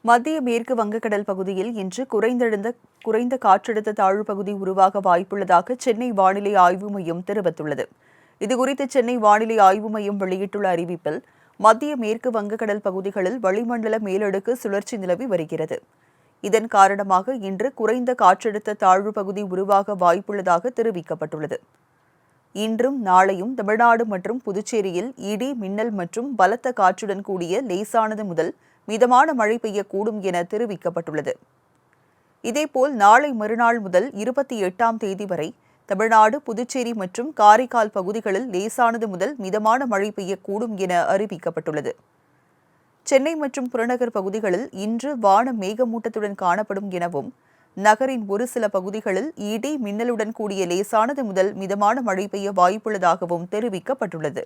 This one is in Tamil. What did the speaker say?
மத்திய மேற்கு வங்கக்கடல் பகுதியில் இன்று குறைந்த காற்றழுத்த தாழ்வு பகுதி உருவாக வாய்ப்புள்ளதாக சென்னை வானிலை ஆய்வு மையம் தெரிவித்துள்ளது. இதுகுறித்து சென்னை வானிலை ஆய்வு மையம் வெளியிட்டுள்ள அறிவிப்பில், மத்திய மேற்கு வங்கக்கடல் பகுதிகளில் வளிமண்டல மேலடுக்கு சுழற்சி நிலவி வருகிறது. இதன் காரணமாக இன்று குறைந்த காற்றழுத்த தாழ்வு பகுதி உருவாக வாய்ப்புள்ளதாக தெரிவிக்கப்பட்டுள்ளது. இன்றும் நாளையும் தமிழ்நாடு மற்றும் புதுச்சேரியில் இடி, மின்னல் மற்றும் பலத்த காற்றுடன் கூடிய லேசானது முதல் மிதமான மழை பெய்யக்கூடும் என தெரிவிக்கப்பட்டுள்ளது. இதேபோல் நாளை மறுநாள் முதல் 28ஆம் தேதி வரை தமிழ்நாடு, புதுச்சேரி மற்றும் காரைக்கால் பகுதிகளில் லேசானது முதல் மிதமான மழை பெய்யக்கூடும் என அறிவிக்கப்பட்டுள்ளது. சென்னை மற்றும் புறநகர் பகுதிகளில் இன்று வானம் மேகமூட்டத்துடன் காணப்படும் எனவும், நகரின் ஒரு சில பகுதிகளில் இடி, மின்னலுடன் கூடிய லேசானது முதல் மிதமான மழை பெய்ய வாய்ப்புள்ளதாகவும் தெரிவிக்கப்பட்டுள்ளது.